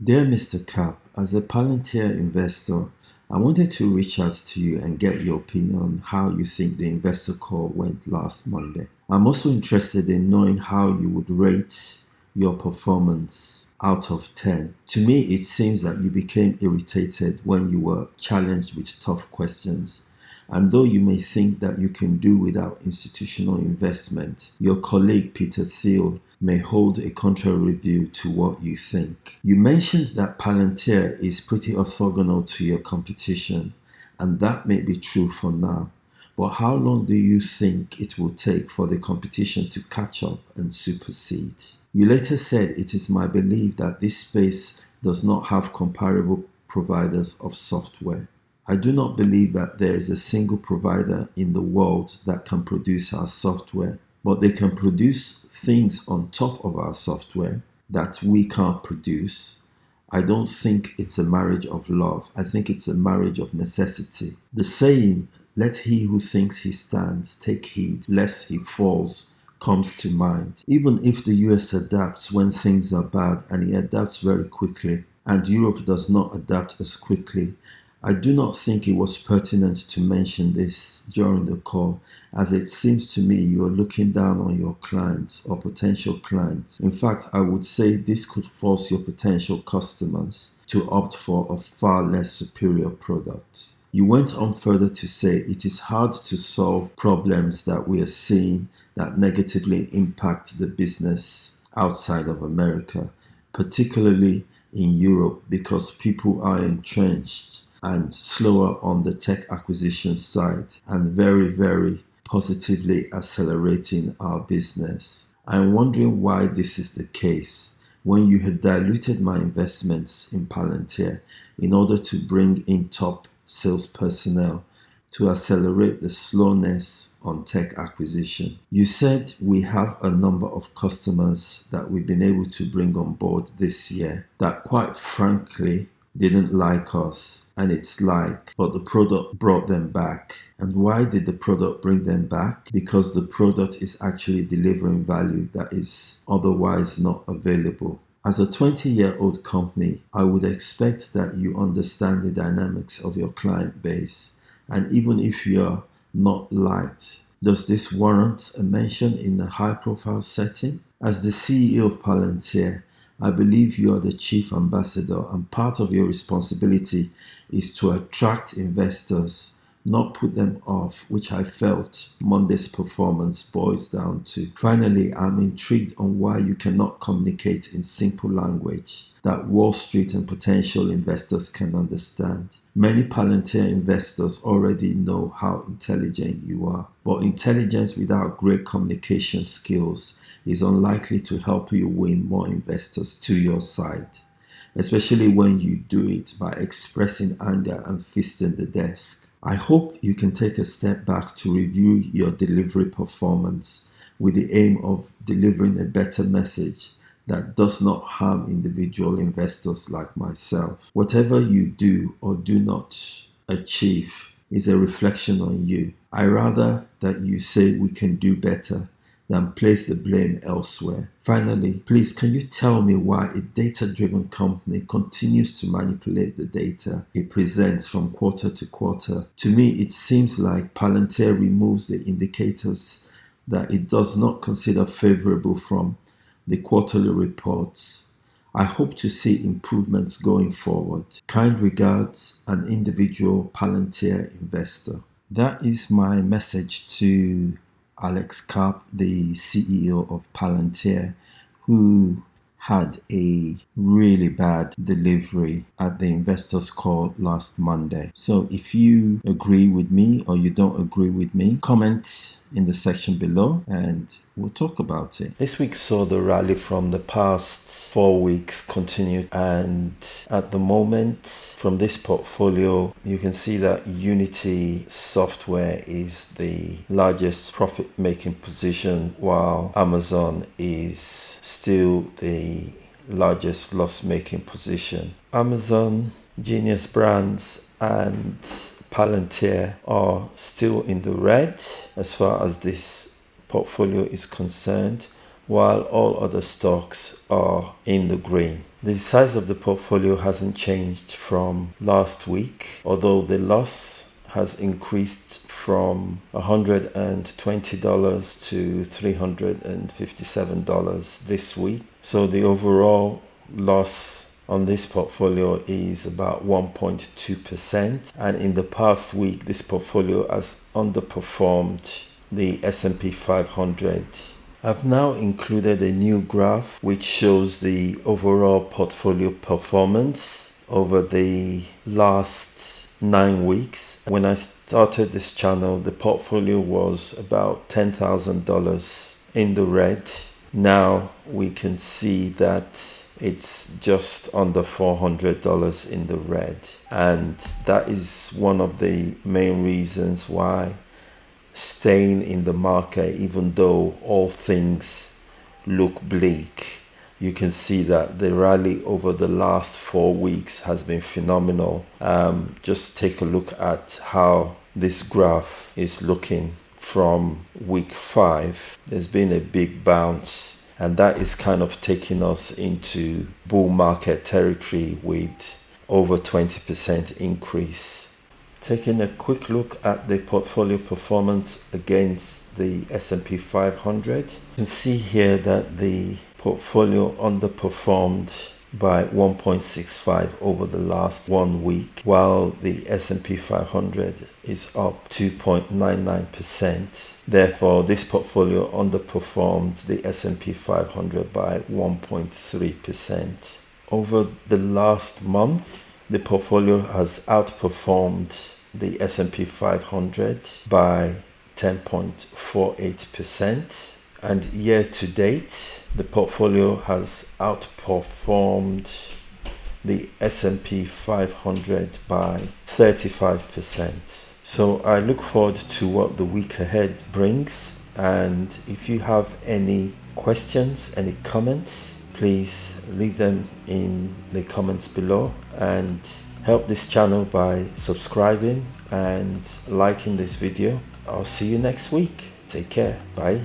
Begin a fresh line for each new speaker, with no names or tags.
Dear Mr. Karp, as a Palantir investor, I wanted to reach out to you and get your opinion on how you think the investor call went last Monday. I'm also interested in knowing how you would rate your performance out of 10. To me, it seems that you became irritated when you were challenged with tough questions. And though you may think that you can do without institutional investment, your colleague Peter Thiel may hold a contrary view to what you think. You mentioned that Palantir is pretty orthogonal to your competition, and that may be true for now. But how long do you think it will take for the competition to catch up and supersede? You later said it is my belief that this space does not have comparable providers of software. I do not believe that there is a single provider in the world that can produce our software, but they can produce things on top of our software that we can't produce. I don't think it's a marriage of love. I think it's a marriage of necessity. The saying, "Let he who thinks he stands take heed lest he falls," comes to mind. Even if the US adapts when things are bad, and it adapts very quickly, and Europe does not adapt as quickly, I do not think it was pertinent to mention this during the call, as it seems to me you are looking down on your clients or potential clients. In fact, I would say this could force your potential customers to opt for a far less superior product. You went on further to say it is hard to solve problems that we are seeing that negatively impact the business outside of America, particularly in Europe, because people are entrenched and slower on the tech acquisition side and very positively accelerating our business. I'm wondering why this is the case when you had diluted my investments in Palantir in order to bring in top sales personnel to accelerate the slowness on tech acquisition. You said we have a number of customers that we've been able to bring on board this year that quite frankly didn't like us, and it's like, but the product brought them back. And why did the product bring them back? Because the product is actually delivering value that is otherwise not available. As a 20-year-old company, I would expect that you understand the dynamics of your client base. And even if you're not liked, does this warrant a mention in a high-profile setting? As the CEO of Palantir, I believe you are the chief ambassador, and part of your responsibility is to attract investors, not put them off, which I felt Monday's performance boils down to. Finally, I'm intrigued on why you cannot communicate in simple language that Wall Street and potential investors can understand. Many Palantir investors already know how intelligent you are, but intelligence without great communication skills is unlikely to help you win more investors to your side, especially when you do it by expressing anger and fisting the desk. I hope you can take a step back to review your delivery performance with the aim of delivering a better message that does not harm individual investors like myself. Whatever you do or do not achieve is a reflection on you. I rather that you say we can do better than place the blame elsewhere. Finally, please, can you tell me why a data-driven company continues to manipulate the data it presents from quarter to quarter? To me, it seems like Palantir removes the indicators that it does not consider favorable from the quarterly reports. I hope to see improvements going forward. Kind regards, an individual Palantir investor. That is my message to Alex Karp, the CEO of Palantir, who had a really bad delivery at the investors call last Monday. So if you agree with me or you don't agree with me, comment in the section below and we'll talk about it. This week saw the rally from the past 4 weeks continue, and at the moment from this portfolio you can see that Unity Software is the largest profit making position, while Amazon is still the largest loss making position. Amazon, Genius Brands and Palantir are still in the red as far as this portfolio is concerned, while all other stocks are in the green. The size of the portfolio hasn't changed from last week, although the loss has increased from $120 to $357 this week. So the overall loss on this portfolio is about 1.2%, and in the past week this portfolio has underperformed the S&P 500. I've now included a new graph which shows the overall portfolio performance over the last 9 weeks. When I started this channel, the portfolio was about $10,000 in the red. Now we can see that it's just under $400 in the red, and that is one of the main reasons why staying in the market, even though all things look bleak. You can see that the rally over the last 4 weeks has been phenomenal. Just take a look at how this graph is looking from week 5. There's been a big bounce, and that is kind of taking us into bull market territory with over 20% increase. Taking a quick look at the portfolio performance against the S&P 500, you can see here that the portfolio underperformed by 1.65 over the last 1 week, while the S&P 500 is up 2.99%. Therefore, this portfolio underperformed the S&P 500 by 1.3%. Over the last month, the portfolio has outperformed the S&P 500 by 10.48%, and year to date the portfolio has outperformed the S&P 500 by 35%. So I look forward to what the week ahead brings, and if you have any questions, any comments, please leave them in the comments below, and help this channel by subscribing and liking this video. I'll see you next week. Take care. Bye.